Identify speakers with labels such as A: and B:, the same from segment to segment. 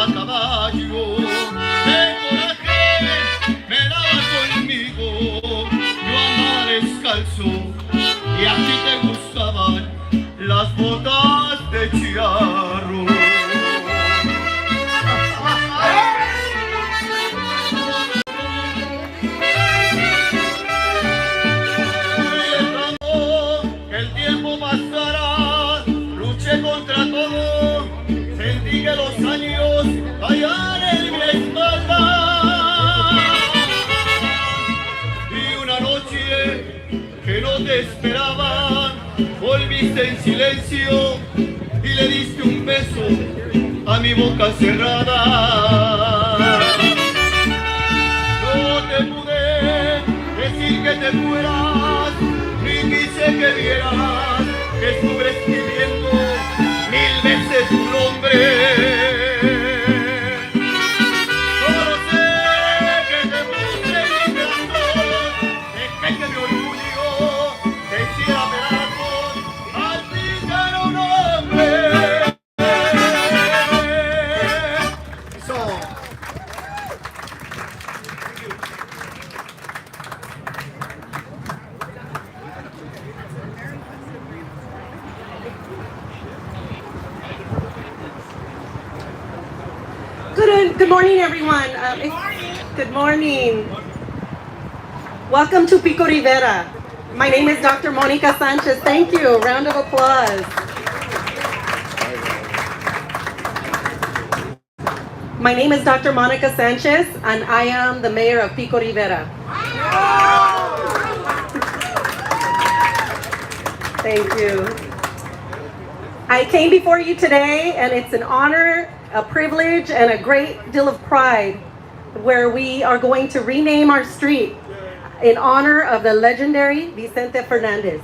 A: a caballo, de coraje me daba conmigo. Yo andaba descalzo y a ti te gustaban las botas de charro. El tiempo pasará, luché contra todo, sentí que los años caían en mi espalda. Y una noche que no te esperaban, volviste en silencio y le diste un beso a mi boca cerrada. No te pude decir que te fueras, ni quise que vieras que estuve escribiendo 1000 veces tu nombre. Solo sé que te puse en mi corazón, dejé que mi orgullo te hiciera pedazos, al fin ya era un hombre.
B: Good morning, everyone. Good morning. Welcome to Pico Rivera. My name is Dr. Monica Sanchez. Thank you. Round of applause. My name is Dr. Monica Sanchez, and I am the mayor of Pico Rivera. Thank you. I came before you today, and it's an honor, a privilege, and a great deal of pride where we are going to rename our street in honor of the legendary Vicente Fernández.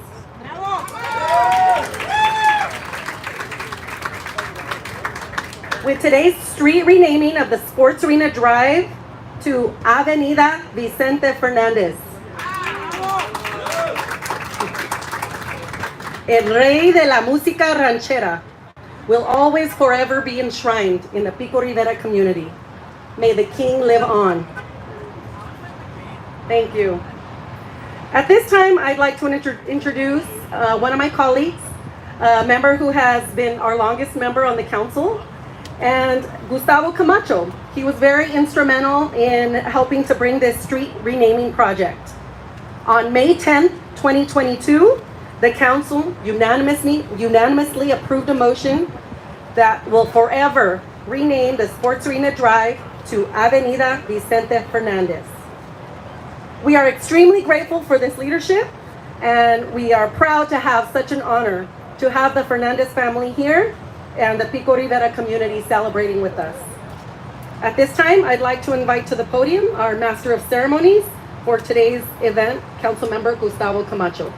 B: With today's street renaming of the Sports Arena Drive to Avenida Vicente Fernández. El rey de la música ranchera will always forever be enshrined in the Pico Rivera community. May the king live on. Thank you. At this time, I'd like to introduce one of my colleagues, a member who has been our longest member on the council, and Gustavo Camacho. He was very instrumental in helping to bring this street renaming project. On May 10th, 2022, the council unanimously approved a motion that will forever rename the Sports Arena Drive to Avenida Vicente Fernández. We are extremely grateful for this leadership, and we are proud to have such an honor to have the Fernández family here and the Pico Rivera community celebrating with us. At this time, I'd like to invite to the podium our Master of Ceremonies for today's event, Councilmember Gustavo Camacho.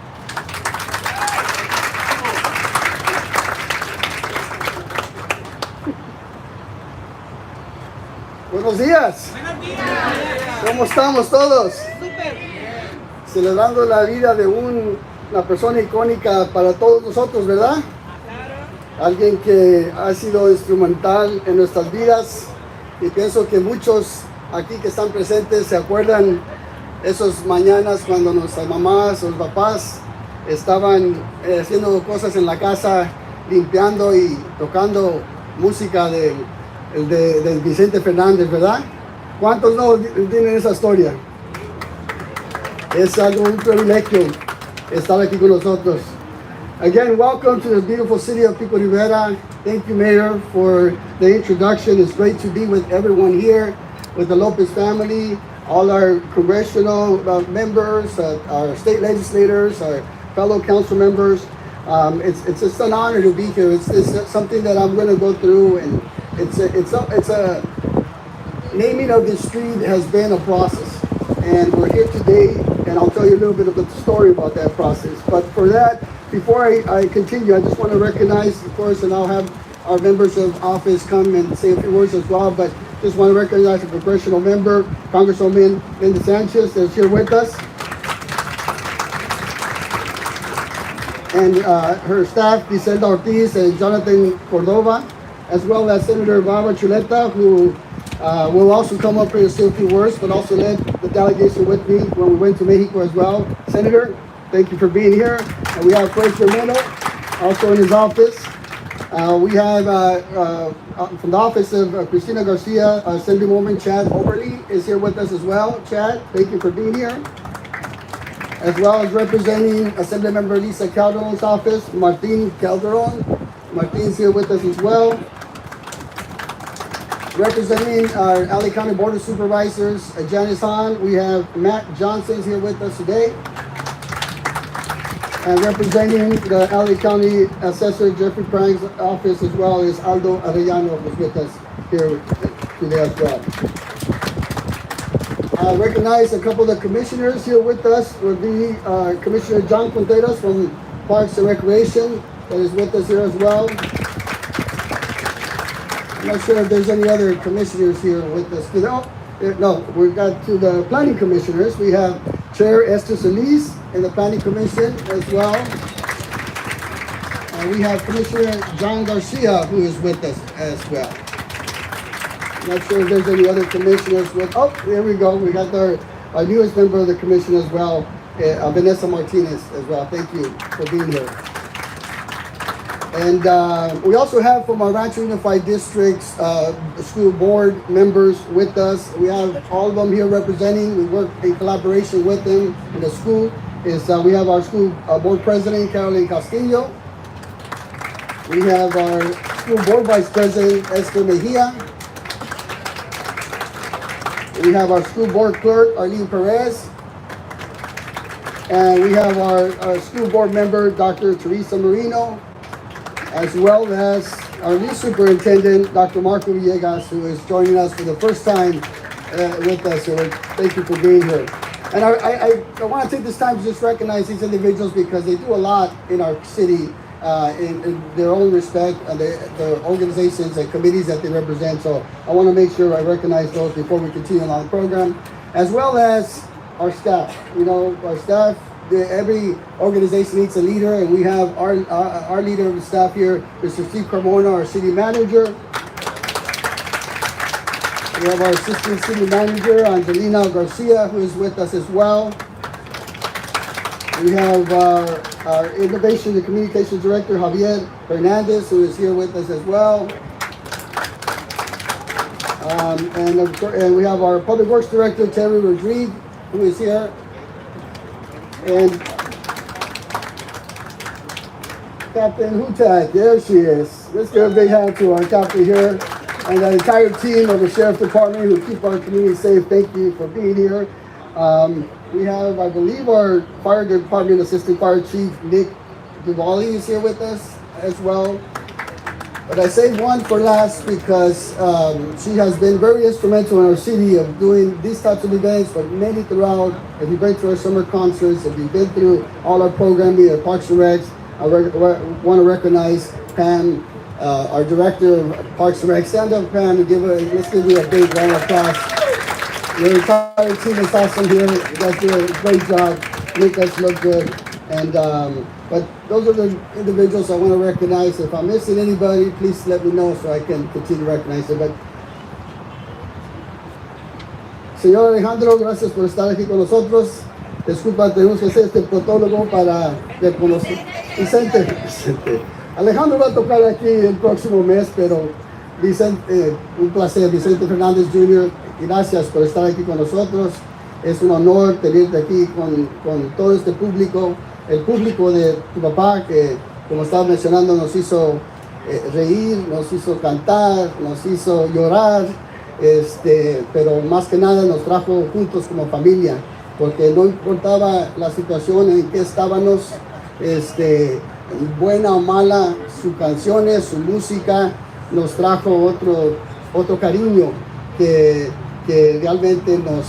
C: Buenos días. ¿Cómo estamos todos? Celebrando la vida de una persona icónica para todos nosotros, ¿verdad? Alguien que ha sido instrumental en nuestras vidas, y pienso que muchos aquí que están presentes se acuerdan esas mañanas cuando nuestras mamás o los papás estaban haciendo cosas en la casa, limpiando y tocando música del Vicente Fernández, ¿verdad? ¿Cuántos no tienen esa historia? Es algo, un privilegio estar aquí con nosotros. Again, welcome to the beautiful city of Pico Rivera. Thank you, Mayor, for the introduction. It's great to be with everyone here, with the Lopez family, all our congressional members, our state legislators, our fellow council members. It's just an honor to be here. It's something that I'm going to go through, and it's a naming of this street has been a process, and we're here today, and I'll tell you a little bit about the story about that process. But for that, before I continue, I just want to recognize, of course, and I'll have our members of office come and say a few words as well, but just want to recognize a congressional member, Congresswoman Linda Sanchez, that's here with us, and her staff, Griselda Ortiz and Jonathan Cordova, as well as Senator Barbara Chuleta, who will also come up here and say a few words, but also led the delegation with me when we went to Mexico as well. Senator, thank you for being here. And we have Frank Romero, also in his office. We have from the office of Cristina Garcia, Assemblywoman Chad Oberly is here with us as well. Chad, thank you for being here. As well as representing Assemblymember Lisa Calderon's office, Martin Calderon. Martin's here with us as well. Representing our LA County Board of Supervisors, Janice Hahn, we have Matt Johnson here with us today. And representing the LA County Assessor Jeffrey Prang's office as well as Aldo Arellano is with us here today as well. I recognize a couple of the commissioners here with us would be Commissioner John Contreras from Parks and Recreation that is with us here as well. I'm not sure if there's any other commissioners here with us. No, we've got to the planning commissioners. We have Chair Esther Solis in the Planning Commission as well. And we have Commissioner John Garcia who is with us as well. I'm not sure if there's any other commissioners with, oh, there we go. We got our newest member of the commission as well, Vanessa Martinez as well. Thank you for being here. And we also have from our Rancho Unified District's school board members with us. We have all of them here representing. We work in collaboration with them in the school. We have our school board president, Caroline Castillo. We have our school board vice president, Esther Mejia. We have our school board clerk, Arlene Perez. And we have our school board member, Dr. Teresa Marino, as well as our new superintendent, Dr. Marco Villegas, who is joining us for the first time with us. So thank you for being here. And I want to take this time to just recognize these individuals because they do a lot in our city in their own respect, and the organizations and committees that they represent. So I want to make sure I recognize those before we continue on the program, as well as our staff. You know, our staff, every organization needs a leader, and we have our leader of the staff here, Mr. Steve Carmona, our city manager. We have our assistant city manager, Angelina Garcia, who is with us as well. We have our innovation and communications director, Javier Fernandez, who is here with us as well. And we have our public works director, Terry Rodriguez, who is here. And Captain Hutag, there she is. Let's give a big hand to our captain here and the entire team of the Sheriff's Department who keep our community safe. Thank you for being here. We have, I believe, our Fire Department Assistant Fire Chief, Nick Duvali, is here with us as well. But I saved one for last because she has been very instrumental in our city of doing these types of events, but many throughout. If you've been to our summer concerts, if you've been through all our programming at Parks and Recs, I want to recognize Pam, our director of Parks and Rec. Stand up, Pam, and let's give you a big round of applause. Your entire team is awesome here. You guys do a great job. Make us look good. And but those are the individuals I want to recognize. If I'm missing anybody, please let me know so I can continue to recognize them. But señor Alejandro, gracias por estar aquí con nosotros. Disculpa, tenemos que hacer este protólogo para reconocer. Vicente. Alejandro va a tocar aquí el próximo mes, pero Vicente, un placer. Vicente Fernández Jr., gracias por estar aquí con nosotros. Es un honor tenerte aquí con todo este público, el público de tu papá que, como estaba mencionando, nos hizo reír, nos hizo cantar, nos hizo llorar, pero más que nada nos trajo juntos como familia, porque no importaba la situación en que estábamos, buena o mala, sus canciones, su música, nos trajo otro cariño que realmente nos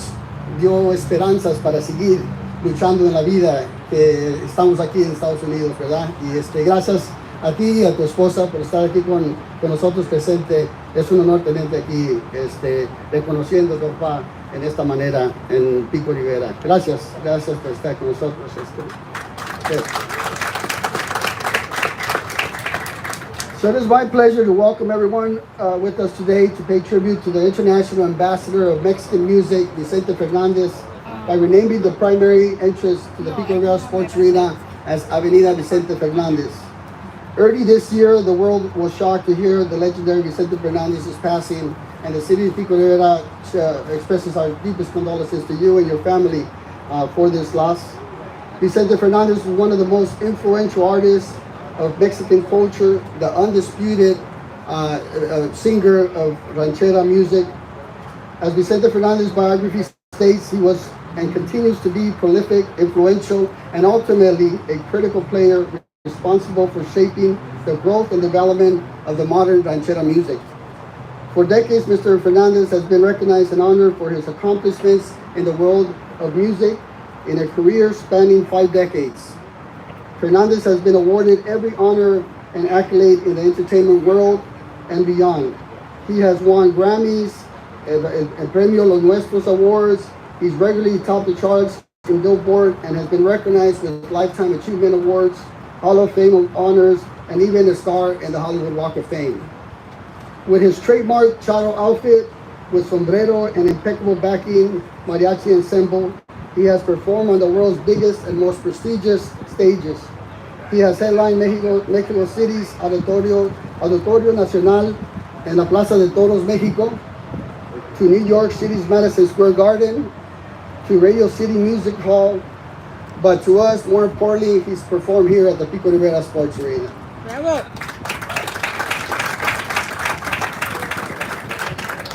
C: dio esperanzas para seguir luchando en la vida que estamos aquí en Estados Unidos, ¿verdad? Y gracias a ti y a tu esposa por estar aquí con nosotros presente. Es un honor tenerte aquí, reconociendo a tu papá en esta manera en Pico Rivera. Gracias por estar con nosotros. So it is my pleasure to welcome everyone with us today to pay tribute to the International Ambassador of Mexican Music, Vicente Fernández, by renaming the primary entrance to the Pico Rivera Sports Arena as Avenida Vicente Fernández. Early this year, the world was shocked to hear the legendary Vicente Fernández's passing, and the city of Pico Rivera expresses our deepest condolences to you and your family for this loss. Vicente Fernández was one of the most influential artists of Mexican culture, the undisputed singer of ranchera music. As Vicente Fernández's biography states, he was and continues to be prolific, influential, and ultimately a critical player responsible for shaping the growth and development of the modern ranchera music. For decades, Mr. Fernández has been recognized and honored for his accomplishments in the world of music in a career spanning 5 decades. Fernández has been awarded every honor and accolade in the entertainment world and beyond. He has won Grammys, Premio Los Nuestros Awards. He's regularly topped the charts in Billboard and has been recognized with Lifetime Achievement Awards, Hall of Fame honors, and even a star in the Hollywood Walk of Fame. With his trademark charro outfit, with sombrero and impeccable backing mariachi ensemble, he has performed on the world's biggest and most prestigious stages. He has headlined Mexico City's Auditorio Nacional and La Plaza de Toros, Mexico, to New York City's Madison Square Garden, to Radio City Music Hall, but to us, more importantly, he's performed here at the Pico Rivera Sports Arena.
D: Bravo.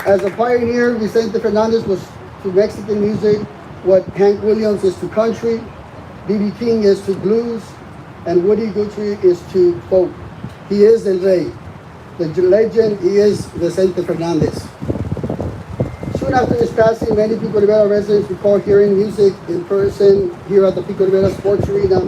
C: As a pioneer, Vicente Fernández was to Mexican music what Hank Williams is to country, B.B. King is to blues, and Woody Guthrie is to folk. He is El Rey. The legend, he is Vicente Fernández. Soon after his passing, many Pico Rivera residents recall hearing music in person here at the Pico Rivera Sports Arena.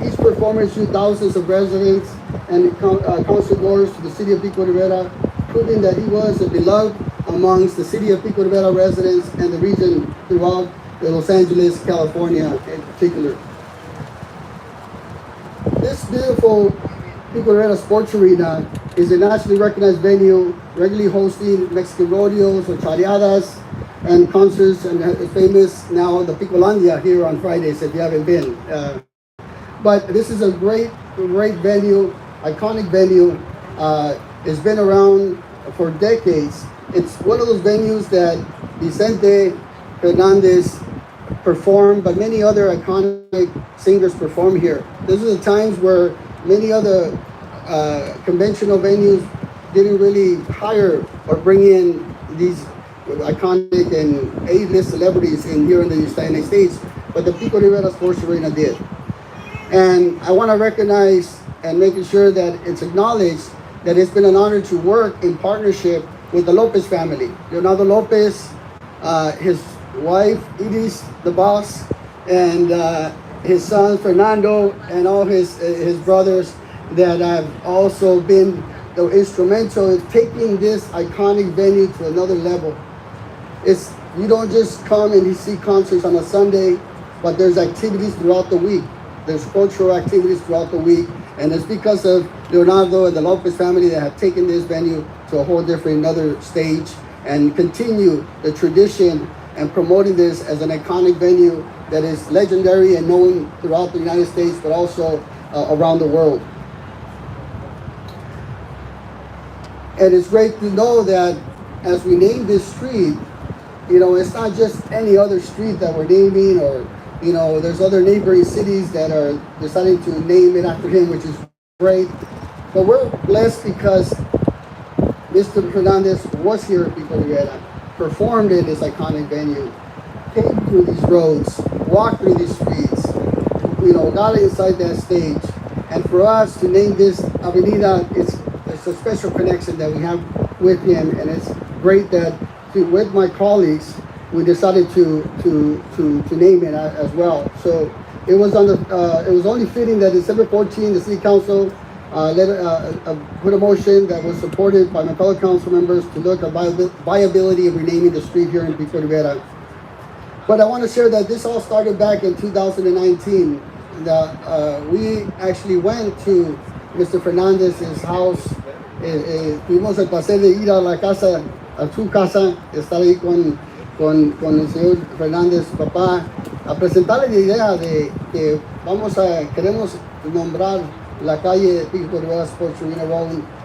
C: Each performance drew thousands of residents and concertgoers to the city of Pico Rivera, proving that he was a beloved amongst the city of Pico Rivera residents and the region throughout Los Angeles, California in particular. This beautiful Pico Rivera Sports Arena is a nationally recognized venue, regularly hosting Mexican rodeos, horchariadas, and concerts, and is famous now the Picolandia here on Fridays if you haven't been. But this is a great venue, iconic venue. It's been around for decades. It's one of those venues that Vicente Fernández performed, but many other iconic singers perform here. These are the times where many other conventional venues didn't really hire or bring in these iconic and A-list celebrities here in the United States, but the Pico Rivera Sports Arena did. And I want to recognize and making sure that it's acknowledged that it's been an honor to work in partnership with the Lopez family. Leonardo Lopez, his wife, Iris, the boss, and his son, Fernando, and all his brothers that have also been instrumental in taking this iconic venue to another level. You don't just come and you see concerts on a Sunday, but there's activities throughout the week. There's cultural activities throughout the week, and it's because of Leonardo and the Lopez family that have taken this venue to a whole different another stage and continue the tradition and promoting this as an iconic venue that is legendary and known throughout the United States, but also around the world. And it's great to know that as we name this street, it's not just any other street that we're naming, or, there's other neighboring cities that are deciding to name it after him, which is great. But we're blessed because Mr. Fernández was here at Pico Rivera, performed in this iconic venue, came through these roads, walked through these streets, got inside that stage. And for us to name this Avenida, it's a special connection that we have with him, and it's great that with my colleagues we decided to name it as well. So it was only fitting that December 14, the City Council put a motion that was supported by my fellow council members to look at viability of renaming the street here in Pico Rivera. But I want to share that this all started back in 2019. We actually went to Mr. Fernández's house. Tuvimos el placer de ir a la casa, a su casa, estar ahí con el señor Fernández, su papá, a presentarle la idea de que queremos nombrar la calle Pico Rivera Sports Arena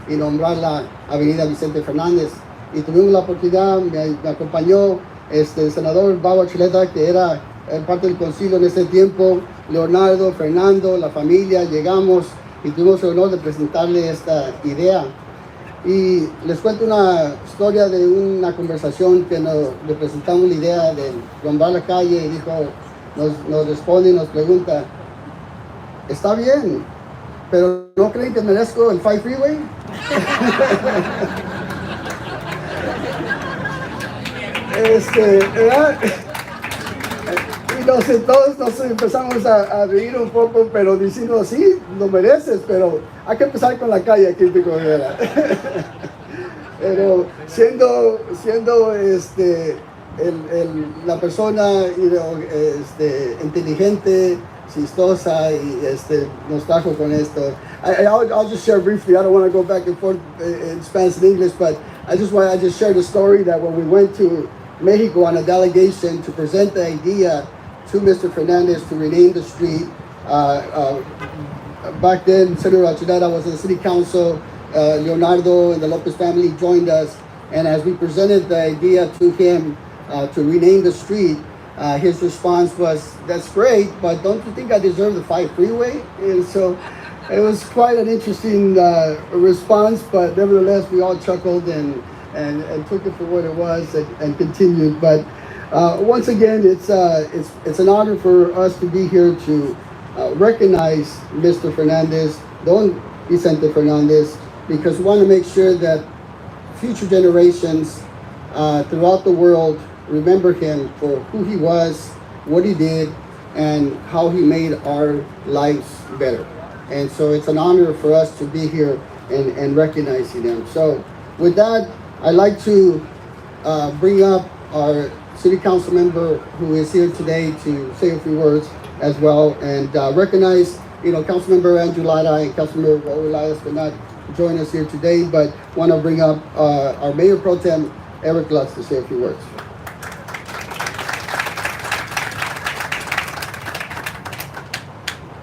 C: y nombrar la Avenida Vicente Fernández. Y tuvimos la oportunidad, me acompañó el senador Baba Chuleta, que era parte del concilio en ese tiempo, Leonardo, Fernando, la familia, llegamos y tuvimos el honor de presentarle esta idea. Y les cuento una historia de una conversación que le presentamos la idea de nombrar la calle y nos responde y nos pregunta, está bien, pero ¿no creen que merezco el 5 Freeway? ¿Verdad? Y todos nos empezamos a reír un poco, pero diciendo, sí, lo mereces, pero hay que empezar con la calle aquí en Pico Rivera. Pero siendo la persona inteligente, chistosa, y nos trajo con esto. I'll just share briefly. I don't want to go back and forth in Spanish and English, but I just shared a story that when we went to Mexico on a delegation to present the idea to Mr. Fernández to rename the street. Back then, Senator Archuleta was in the city council. Leonardo and the Lopez family joined us. And as we presented the idea to him to rename the street, his response was, that's great, but don't you think I deserve the 5 freeway? And so it was quite an interesting response, but nevertheless, we all chuckled and took it for what it was and continued. But once again, it's an honor for us to be here to recognize Mr. Fernández, Don Vicente Fernández, because we want to make sure that future generations throughout the world remember him for who he was, what he did, and how he made our lives better. And so it's an honor for us to be here and recognizing him. So with that, I'd like to bring up our city council member who is here today to say a few words as well, and recognize, Councilmember Andrew Lara and Councilmember Raul Elias could not join us here today, but want to bring up our Mayor Pro Tem, Eric Lutz, to say a few words.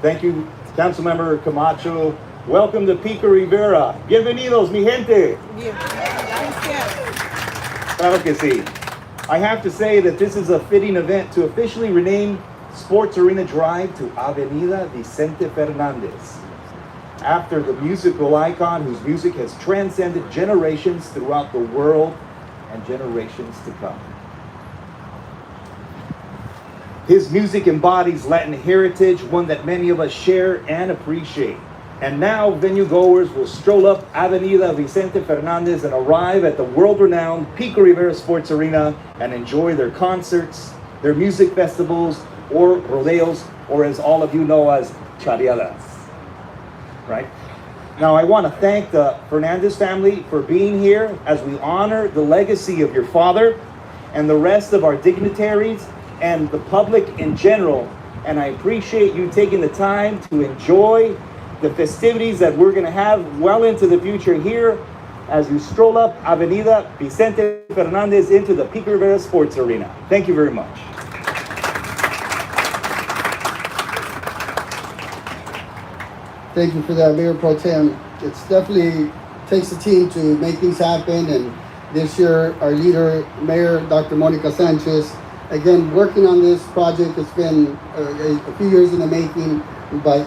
A: Thank you, Councilmember Camacho. Welcome to Pico Rivera. Bienvenidos, mi gente. Claro que sí. I have to say that this is a fitting event to officially rename Sports Arena Drive to Avenida Vicente Fernández, after the musical icon whose music has transcended generations throughout the world and generations to come. His music embodies Latin heritage, one that many of us share and appreciate. And now venue goers will stroll up Avenida Vicente Fernández and arrive at the world-renowned Pico Rivera Sports Arena and enjoy their concerts, their music festivals, or rodeos, or as all of you know as charreadas. Right? Now I want to thank the Fernández family for being here as we honor the legacy of your father and the rest of our dignitaries and the public in general. And I appreciate you taking the time to enjoy the festivities that we're going to have well into the future here as you stroll up Avenida Vicente Fernández into the Pico Rivera Sports Arena. Thank you very much.
C: Thank you for that, Mayor Pro Tem. It's definitely takes a team to make things happen, and this year our leader, Mayor Dr. Monica Sanchez, again working on this project. It's been a few years in the making, but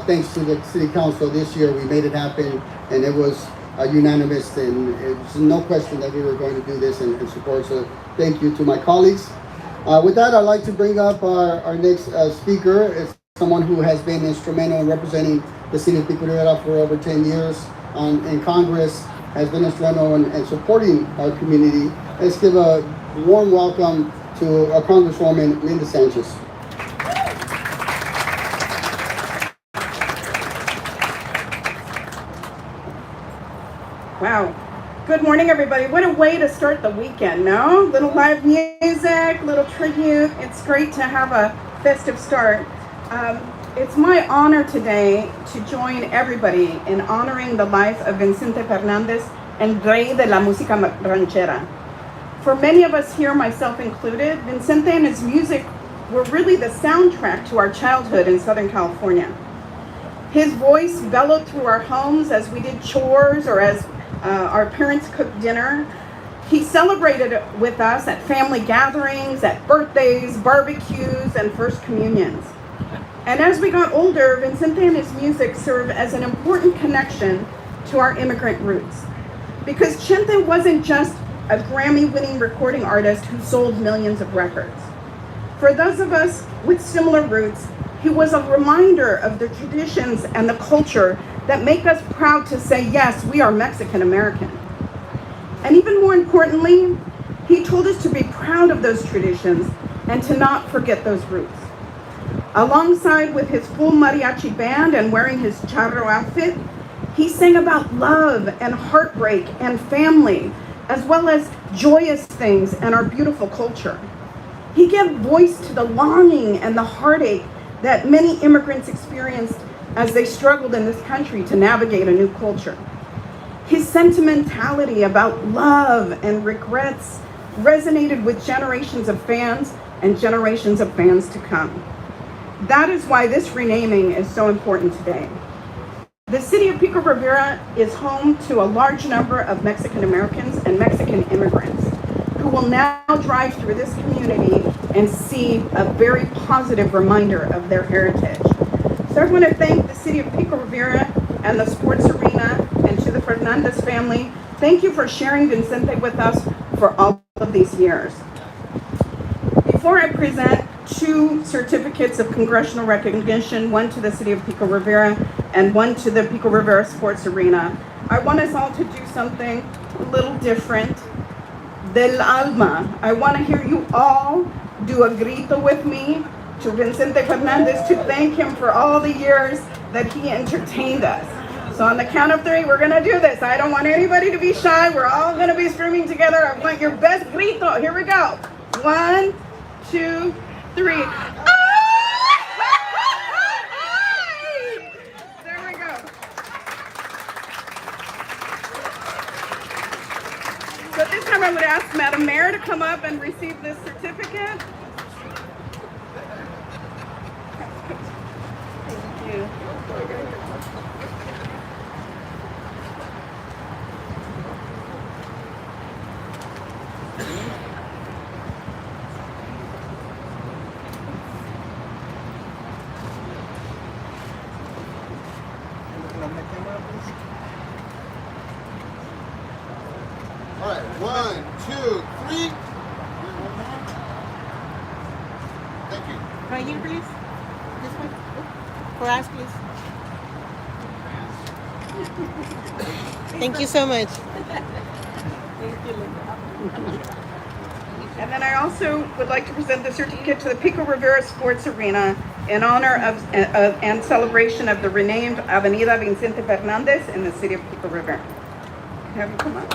C: thanks to the City Council this year, we made it happen, and it was unanimous, and it's no question that we were going to do this and support. So thank you to my colleagues. With that, I'd like to bring up our next speaker. It's someone who has been instrumental in representing the city of Pico Rivera for over 10 years in Congress, has been instrumental in supporting our community. Let's give a warm welcome to our Congresswoman, Linda Sanchez.
D: Wow. Good morning, everybody. What a way to start the weekend, no? Little live music, little tribute. It's great to have a festive start. It's my honor today to join everybody in honoring the life of Vicente Fernández, el rey de la música ranchera. For many of us here, myself included, Vicente and his music were really the soundtrack to our childhood in Southern California. His voice bellowed through our homes as we did chores or as our parents cooked dinner. He celebrated with us at family gatherings, at birthdays, barbecues, and first communions. And as we got older, Vicente and his music served as an important connection to our immigrant roots. Because Chente wasn't just a Grammy-winning recording artist who sold millions of records. For those of us with similar roots, he was a reminder of the traditions and the culture that make us proud to say, yes, we are Mexican American. And even more importantly, he told us to be proud of those traditions and to not forget those roots. Alongside with his full mariachi band and wearing his charro outfit, he sang about love and heartbreak and family, as well as joyous things and our beautiful culture. He gave voice to the longing and the heartache that many immigrants experienced as they struggled in this country to navigate a new culture. His sentimentality about love and regrets resonated with generations of fans and generations of fans to come. That is why this renaming is so important today. The city of Pico Rivera is home to a large number of Mexican Americans and Mexican immigrants who will now drive through this community and see a very positive reminder of their heritage. So I want to thank the city of Pico Rivera and the sports arena, and to the Fernandez family. Thank you for sharing Vicente with us for all of these years. Before I present two certificates of congressional recognition, one to the city of Pico Rivera and one to the Pico Rivera Sports Arena, I want us all to do something a little different. Del alma. I want to hear you all do a grito with me to Vicente Fernández to thank him for all the years that he entertained us. So on the count of three, we're going to do this. I don't want anybody to be shy. We're all going to be screaming together. I want your best grito. Here we go. 1, 2, 3. There we go. So this time I would ask Madam Mayor to come up and receive this certificate. Thank you.
E: All right, 1, 2, 3. Thank you.
F: Right here, please. This one. For us, please. Thank you so much.
D: And then I also would like to present the certificate to the Pico Rivera Sports Arena in honor of and celebration of the renamed Avenida Vicente Fernández in the city of Pico Rivera. Have you come up?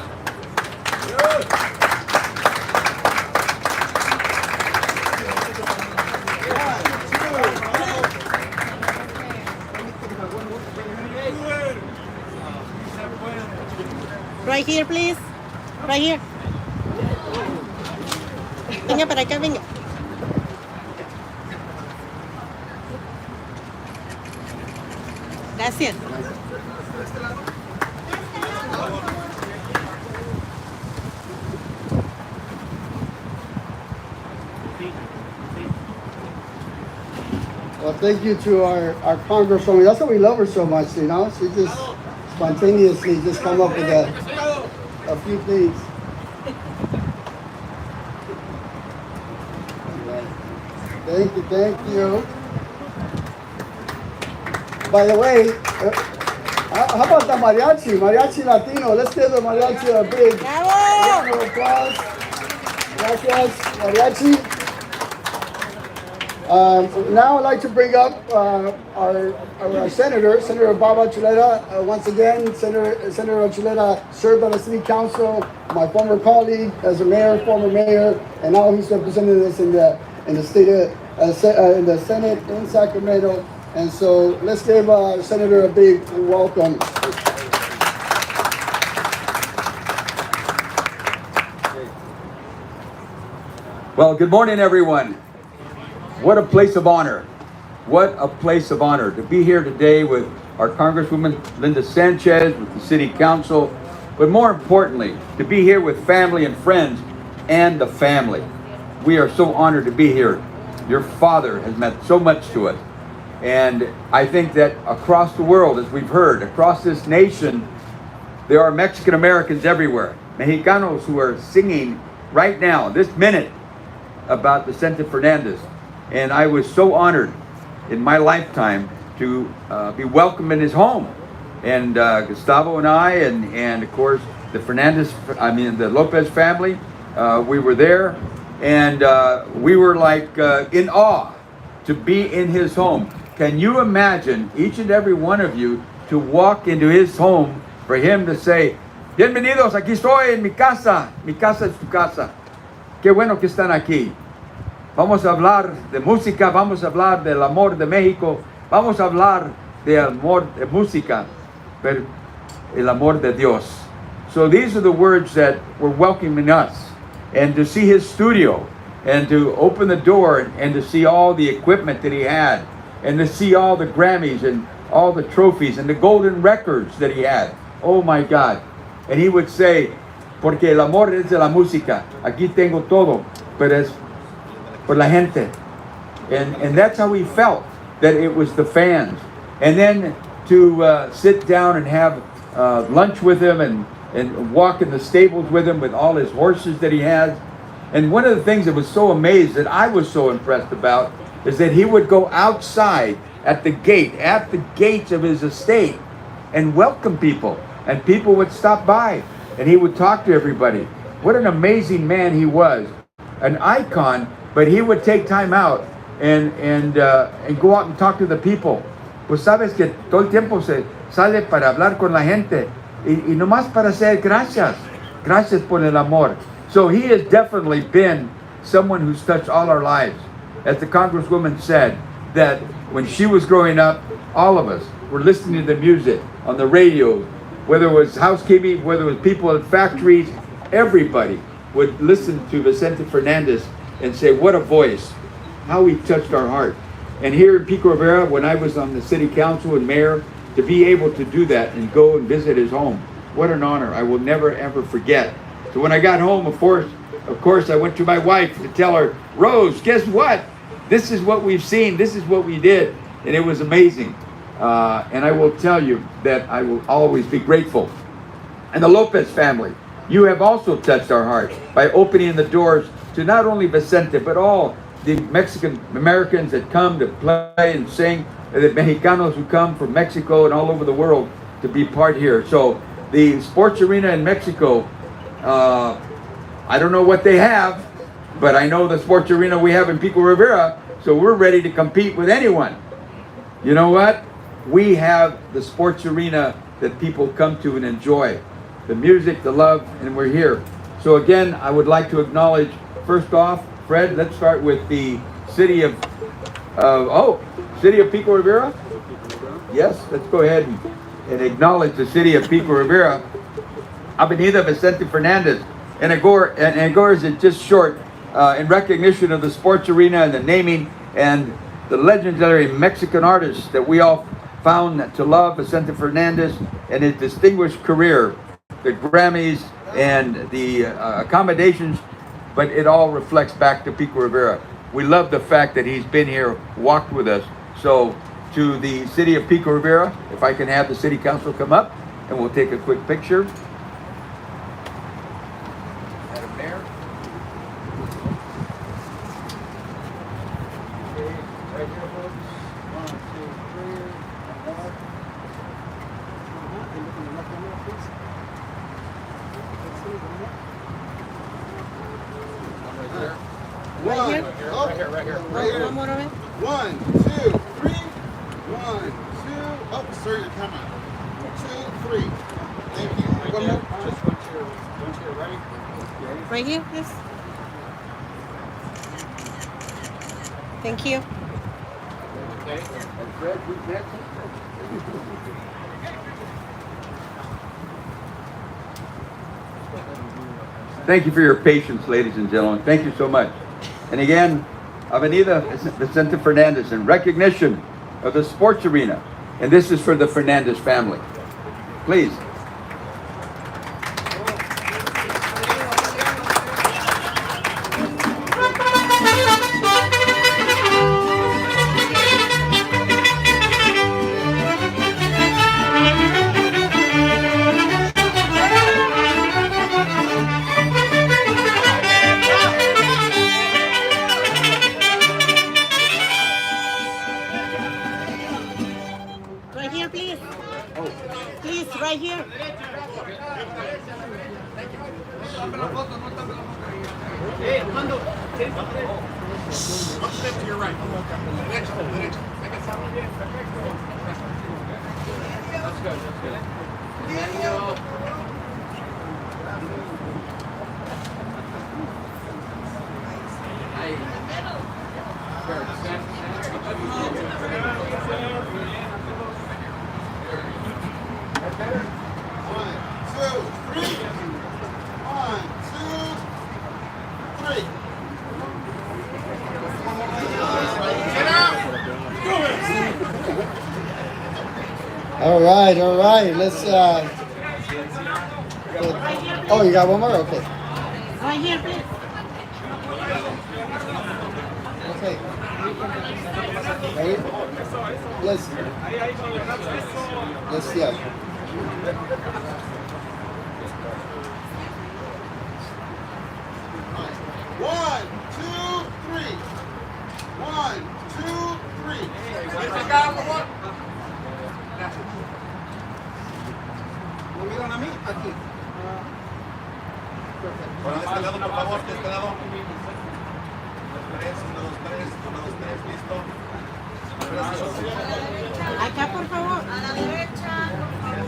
F: Right here, please. Right here. Venga para acá, venga. Gracias.
C: Well, thank you to our Congresswoman. That's why we love her so much, you know? She just spontaneously just come up with a few things. Thank you, thank you. By the way, how about the mariachi? Mariachi Latino. Let's give the mariachi a big round of applause. Gracias, mariachi. Now I'd like to bring up our senator, Senator Baba Chuleta. Once again, Senator Chuleta served on the city council, my former colleague as a mayor, former mayor, and now he's representing us in the state of, in the Senate in Sacramento. And so let's give Senator a big welcome.
G: Well, good morning, everyone. What a place of honor. What a place of honor to be here today with our Congresswoman Linda Sanchez, with the City Council, but more importantly, to be here with family and friends and the family. We are so honored to be here. Your father has meant so much to us. And I think that across the world, as we've heard, across this nation, there are Mexican Americans everywhere, Mexicanos who are singing right now, this minute, about Vicente Fernández. And I was so honored in my lifetime to be welcomed in his home. And Gustavo and I, and of course, the the Lopez family, we were there. And we were like in awe to be in his home. Can you imagine each and every one of you to walk into his home, for him to say, bienvenidos, aquí estoy en mi casa es tu casa. Qué bueno que están aquí. Vamos a hablar de música, vamos a hablar del amor de México, vamos a hablar de amor de música, pero el amor de Dios. So these are the words that were welcoming us. And to see his studio, and to open the door, and to see all the equipment that he had, and to see all the Grammys and all the trophies and the golden records that he had. Oh my God. And he would say, porque el amor es de la música. Aquí tengo todo, pero es por la gente. And that's how he felt, that it was the fans. And then to sit down and have lunch with him and walk in the stables with him with all his horses that he has. And one of the things that was so amazed, that I was so impressed about, is that he would go outside at the gates of his estate and welcome people. And people would stop by and he would talk to everybody. What an amazing man he was. An icon, but he would take time out and go out and talk to the people. Pues sabes que todo el tiempo se sale para hablar con la gente y nomás para hacer gracias. Gracias por el amor. So he has definitely been someone who's touched all our lives. As the Congresswoman said, that when she was growing up, all of us were listening to the music on the radio, whether it was housekeeping, whether it was people at factories, everybody would listen to Vicente Fernández and say, what a voice, how he touched our heart. And here in Pico Rivera, when I was on the city council and mayor, to be able to do that and go and visit his home, what an honor. I will never ever forget. So when I got home, of course, I went to my wife to tell her, Rose, guess what? This is what we've seen. This is what we did. And it was amazing. And I will tell you that I will always be grateful. And the Lopez family, you have also touched our heart by opening the doors to not only Vicente, but all the Mexican Americans that come to play and sing, the Mexicanos who come from Mexico and all over the world to be part here. So the sports arena in Mexico, I don't know what they have, but I know the sports arena we have in Pico Rivera, so we're ready to compete with anyone. You know what? We have the sports arena that people come to and enjoy. The music, the love, and we're here. So again, I would like to acknowledge, first off, Fred, let's start with the city of Pico Rivera? Yes, let's go ahead and acknowledge the city of Pico Rivera. Avenida Vicente Fernández. And Agora is just short in recognition of the sports arena and the naming and the legendary Mexican artists that we all found to love, Vicente Fernández, and his distinguished career, the Grammys and the accommodations, but it all reflects back to Pico Rivera. We love the fact that he's been here, walked with us. So to the city of Pico Rivera, if I can have the city council come up and we'll take a quick picture.
E: Right here.
F: One more of it.
E: 1, 2, 3. 1, 2. Oh, sir, your camera. 2, 3. Thank you. One more. Just one chair, right?
F: Right here, please. Thank you.
G: Thank you for your patience, ladies and gentlemen. Thank you so much. And again, Avenida Vicente Fernández in recognition of the sports arena. And this is for the Fernandez family. Please.
F: Right here, please. Please, right here.
E: Step to your right. Derecha.
C: All right. Let's. Oh, you got one more? Okay.
F: Right here, please.
C: Okay. Ready? Let's see.
E: 1, 2, 3. 1, 2, 3. ¿No miran a mí? Aquí. Bueno, de este lado, por favor, de este lado. 1, 2, 3, listo.
F: Acá, por favor. A la derecha, por favor.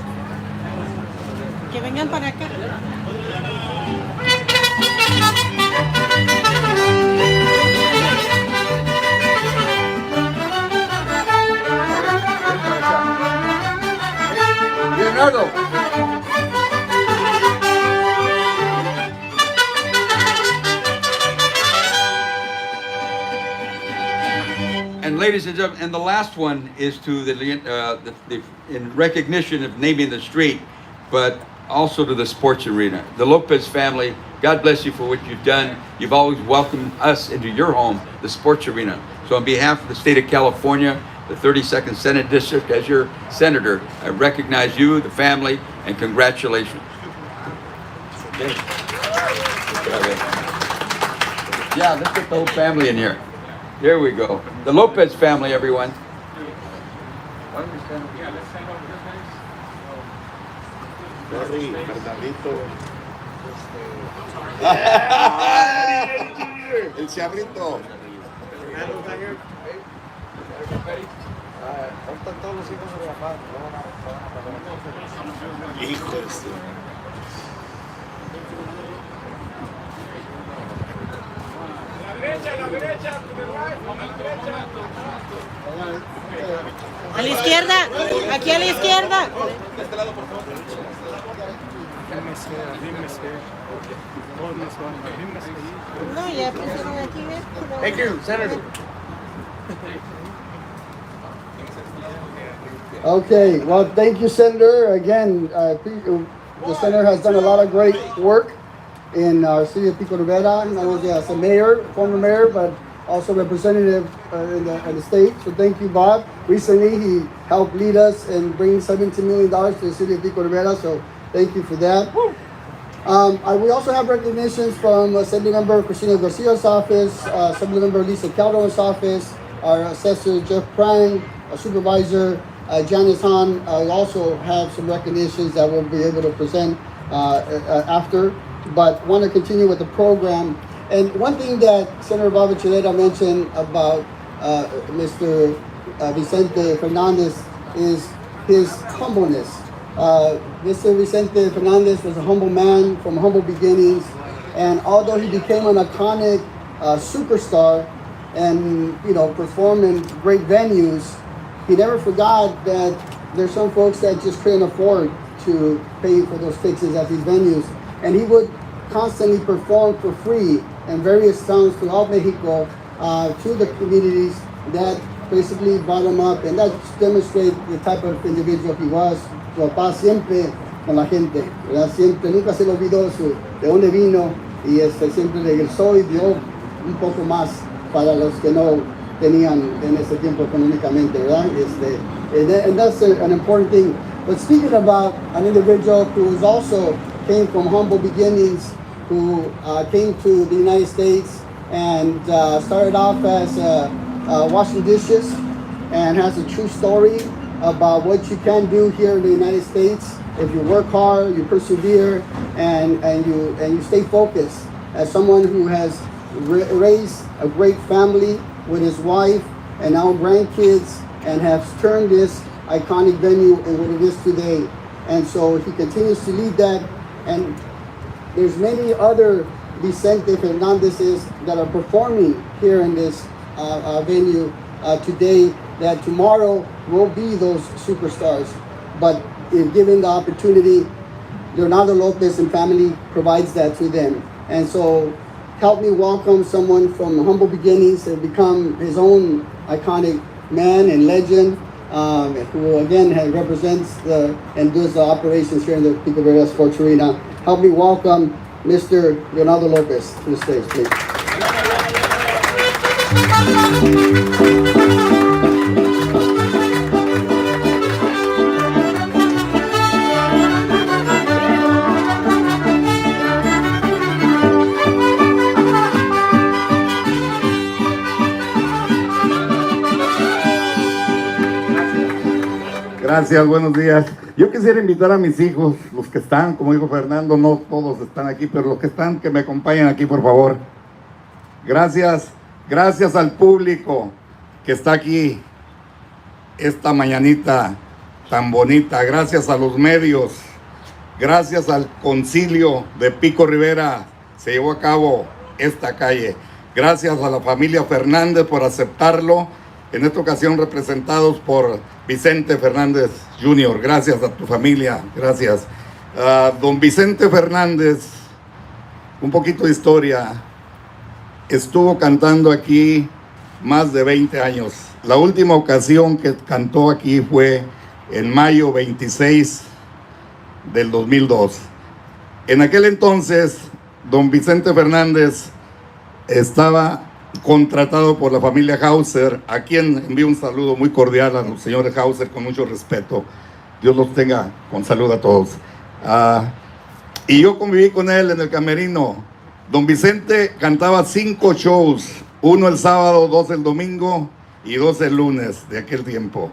F: Que vengan para acá.
G: Leonardo. And ladies and gentlemen, and the last one is to the in recognition of naming the street, but also to the sports arena. The Lopez family, God bless you for what you've done. You've always welcomed us into your home, the sports arena. So on behalf of the state of California, the 32nd Senate District, as your senator, I recognize you, the family, and congratulations. Okay. Yeah, let's get the whole family in here. Here we go. The Lopez family, everyone.
E: El ciabrito. Hijos.
F: A la izquierda. Aquí a la izquierda.
E: De este lado, por favor.
F: No, ya pusieron aquí, ¿ves?
E: Thank you, Senator.
C: Okay, well, thank you, Senator. Again, the Senator has done a lot of great work in our city of Pico Rivera, not only as a mayor, former mayor, but also representative in the state. So thank you, Bob. Recently, he helped lead us in bringing $17 million to the city of Pico Rivera, so thank you for that. We also have recognitions from Assembly Member Cristina Garcia's office, Assembly Member Lisa Calderon's office, our Assessor Jeff Prang, our Supervisor Janice Han. We also have some recognitions that we'll be able to present after, but want to continue with the program. And one thing that Senator Babacelera mentioned about Mr. Vicente Fernandez is his humbleness. Mr. Vicente Fernandez was a humble man from humble beginnings, and although he became an iconic superstar and perform in great venues, he never forgot that there's some folks that just couldn't afford to pay for those tickets at these venues, and he would constantly perform for free in various towns throughout Mexico to the communities that basically brought him up, and that demonstrates the type of individual he was. Su papá siempre con la gente, ¿verdad? Siempre, nunca se le olvidó de dónde vino, y siempre regresó y dio un poco más para los que no tenían en ese tiempo económicamente, ¿verdad? And that's an important thing. But speaking about an individual who came from humble beginnings, who came to the United States and started off as washing dishes, and has a true story about what you can do here in the United States if you work hard, you persevere, and you stay focused. As someone who has raised a great family with his wife and now grandkids, and has turned this iconic venue in what it is today. And so he continues to lead that, and there's many other Vicente Fernandez's that are performing here in this venue today, that tomorrow will be those superstars. But if given the opportunity, Leonardo Lopez and family provides that to them. And so help me welcome someone from humble beginnings to become his own iconic man and legend, who again represents and does the operations here in the Pico Rivera Sports Arena. Help me welcome Mr. Leonardo Lopez to the stage, please.
H: Gracias, buenos días. Yo quisiera invitar a mis hijos, los que están, como dijo Fernando, no todos están aquí, pero los que están, que me acompañen aquí, por favor. Gracias, gracias al público que está aquí esta mañanita tan bonita. Gracias a los medios, gracias al concilio de Pico Rivera, se llevó a cabo esta calle. Gracias a la familia Fernández por aceptarlo, en esta ocasión representados por Vicente Fernández Jr. Gracias a tu familia, gracias. Don Vicente Fernández, un poquito de historia, estuvo cantando aquí más de 20 años. La última ocasión que cantó aquí fue en mayo 26 del 2002. En aquel entonces, don Vicente Fernández estaba contratado por la familia Hauser, a quien envío un saludo muy cordial a los señores Hauser con mucho respeto. Dios los tenga con salud a todos. Y yo conviví con él en el camerino. Don Vicente cantaba 5 shows, 1 el sábado, 2 el domingo y 2 el lunes de aquel tiempo.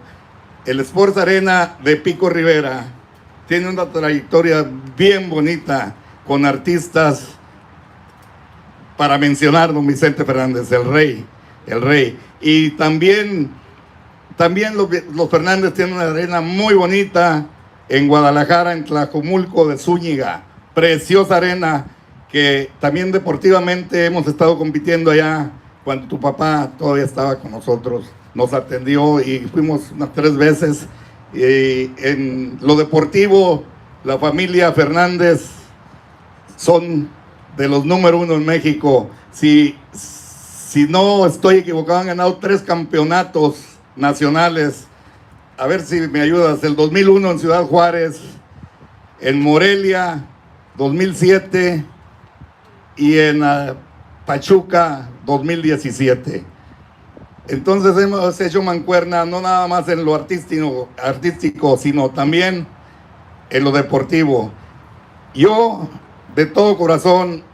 H: El Sports Arena de Pico Rivera tiene una trayectoria bien bonita con artistas, para mencionar don Vicente Fernández, el rey. Y también los Fernández tienen una arena muy bonita en Guadalajara, en Tlajomulco de Zúñiga, preciosa arena, que también deportivamente hemos estado compitiendo allá cuando tu papá todavía estaba con nosotros. Nos atendió y fuimos unas 3 veces. En lo deportivo, la familia Fernández son de los número 1 en México. Si no estoy equivocado, han ganado 3 campeonatos nacionales. A ver si me ayudas. El 2001 en Ciudad Juárez, en Morelia 2007 y en Pachuca 2017. Entonces hemos hecho mancuerna no nada más en lo artístico, sino también en lo deportivo. Yo de todo corazón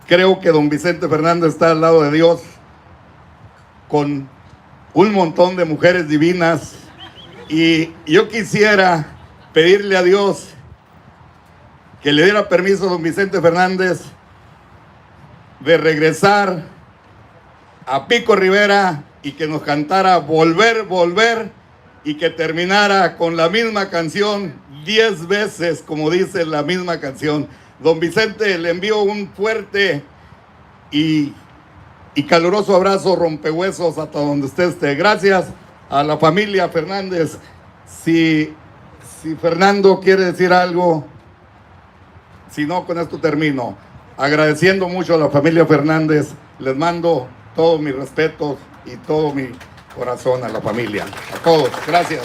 H: creo que don Vicente Fernández está al lado de Dios, con un montón de mujeres divinas, y yo quisiera pedirle a Dios que le diera permiso a don Vicente Fernández de regresar a Pico Rivera y que nos cantara Volver, Volver, y que terminara con la misma canción 10 veces, como dice la misma canción. Don Vicente, le envío un fuerte y y caluroso abrazo rompehuesos hasta donde usted esté. Gracias a la familia Fernández. Si Fernando quiere decir algo, si no, con esto termino. Agradeciendo mucho a la familia Fernández, les mando todos mis respetos y todo mi corazón a la familia, a todos. Gracias.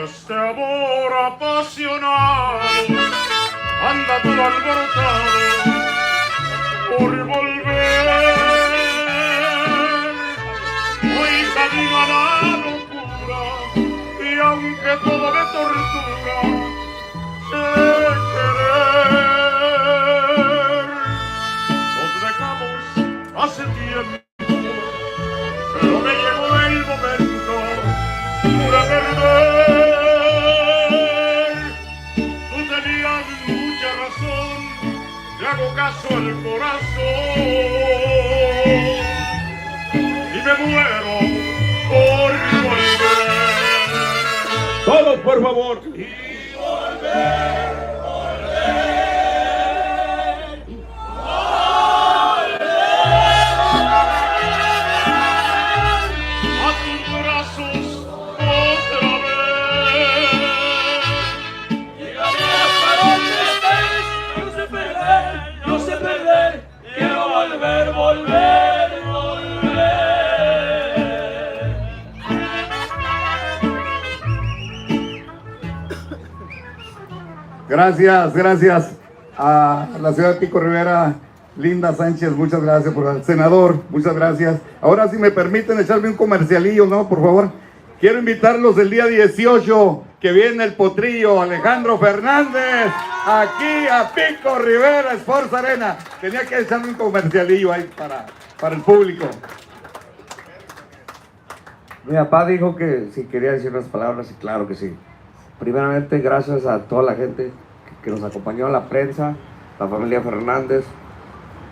A: Este amor apasionado anda todo alborotado por volver. Hoy camino a la locura y aunque todo me tortura, sé querer. Nos dejamos hace tiempo, pero me llegó el momento de perder. Tú tenías mucha razón, le hago caso al corazón y me muero por volver.
G: Todos, por favor.
A: Y volver, volver.
H: Gracias a la ciudad de Pico Rivera, Linda Sánchez, muchas gracias por el senador, muchas gracias. Ahora si me permiten echarme un comercialillo, ¿no? Por favor. Quiero invitarlos el día 18, que viene el potrillo Alejandro Fernández, aquí a Pico Rivera Sports Arena. Tenía que echarme un comercialillo ahí para el público.
I: Mi papá dijo que si quería decir unas palabras, y claro que sí. Primeramente, gracias a toda la gente que nos acompañó, la prensa, la familia Fernández,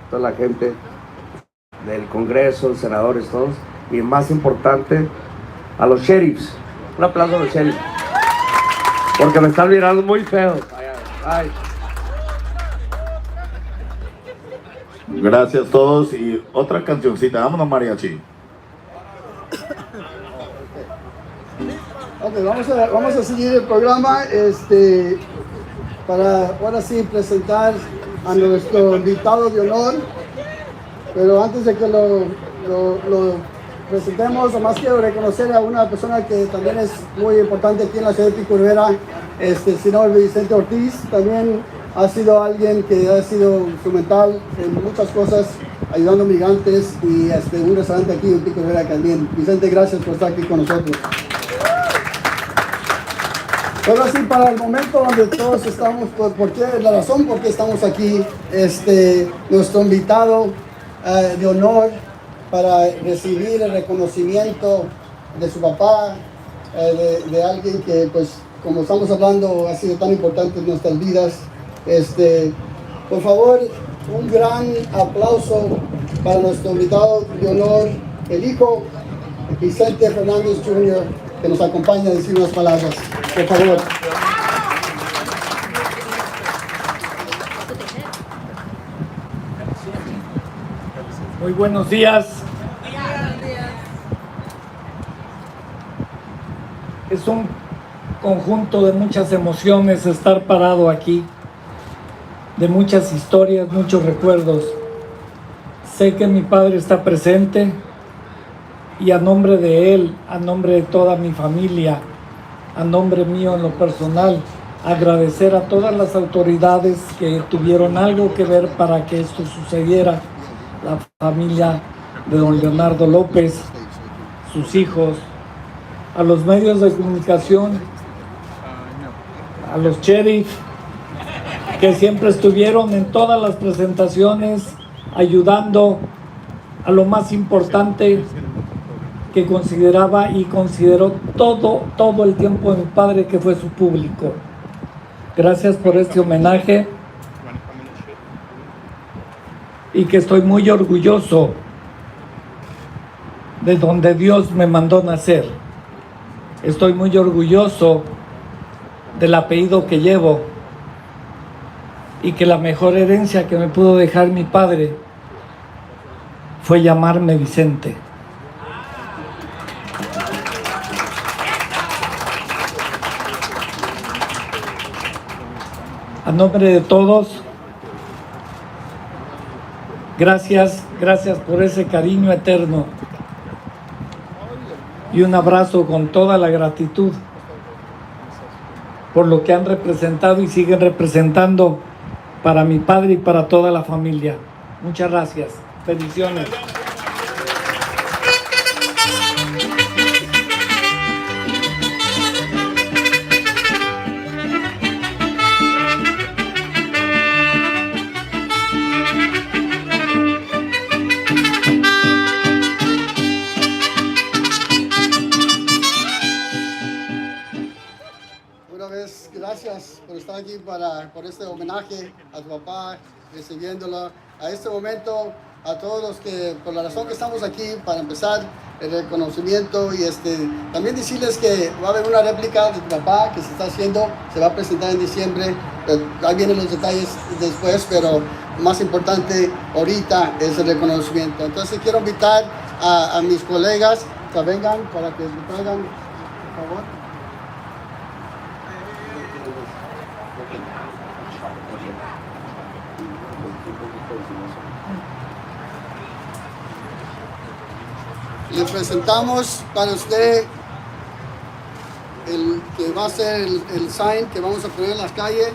I: toda la gente del Congreso, senadores, todos. Y más importante, a los sheriffs. Un aplauso a los sheriffs. Porque me están mirando muy feo. Ay.
J: Gracias a todos y otra cancioncita. Vámonos, mariachi.
C: Ok, vamos a seguir el programa para ahora sí presentar a nuestro invitado de honor. Pero antes de que lo presentemos, además quiero reconocer a una persona que también es muy importante aquí en la ciudad de Pico Rivera, el señor Vicente Ortiz. También ha sido alguien que ha sido instrumental en muchas cosas, ayudando a migrantes y un restaurante aquí en Pico Rivera también. Vicente, gracias por estar aquí con nosotros. Pero sí, para el momento donde todos estamos, la razón por qué estamos aquí, nuestro invitado de honor para recibir el reconocimiento de su papá, de alguien que, pues, como estamos hablando, ha sido tan importante en nuestras vidas. Por favor, un gran aplauso para nuestro invitado de honor, el hijo Vicente Fernández Jr., que nos acompaña a decir unas palabras. Por favor.
K: Muy buenos días. Es un conjunto de muchas emociones estar parado aquí, de muchas historias, muchos recuerdos. Sé que mi padre está presente y a nombre de él, a nombre de toda mi familia, a nombre mío en lo personal, agradecer a todas las autoridades que tuvieron algo que ver para que esto sucediera. La familia de don Leonardo López, sus hijos, a los medios de comunicación, a los sheriff, que siempre estuvieron en todas las presentaciones, ayudando a lo más importante que consideraba y consideró todo el tiempo de mi padre, que fue su público. Gracias por este homenaje y que estoy muy orgulloso de donde Dios me mandó nacer. Estoy muy orgulloso del apellido que llevo y que la mejor herencia que me pudo dejar mi padre fue llamarme Vicente. A nombre de todos, gracias por ese cariño eterno y un abrazo con toda la gratitud por lo que han representado y siguen representando para mi padre y para toda la familia. Muchas gracias. Bendiciones.
C: Gracias por estar aquí por este homenaje a tu papá, recibiéndolo. A este momento, a todos los que, por la razón que estamos aquí, para empezar el reconocimiento y también decirles que va a haber una réplica de tu papá que se está haciendo, se va a presentar en diciembre. Ahí vienen los detalles después, pero más importante ahorita es el reconocimiento. Entonces quiero invitar a mis colegas que vengan para que me traigan, por favor. Le presentamos para usted el que va a ser el sign que vamos a poner en las calles.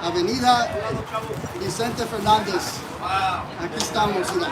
C: Avenida Vicente Fernández. Aquí estamos, mira.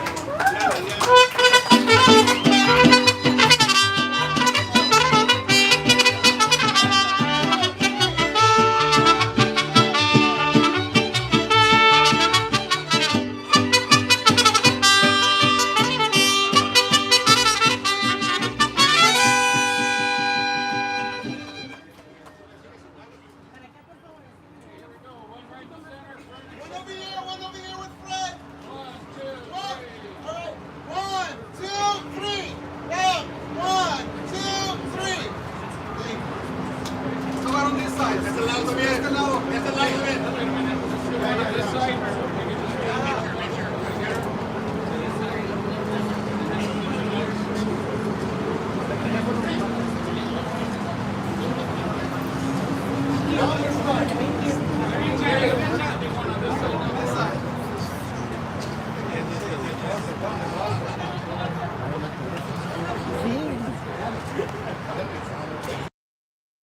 A: Este lado también. Este lado también.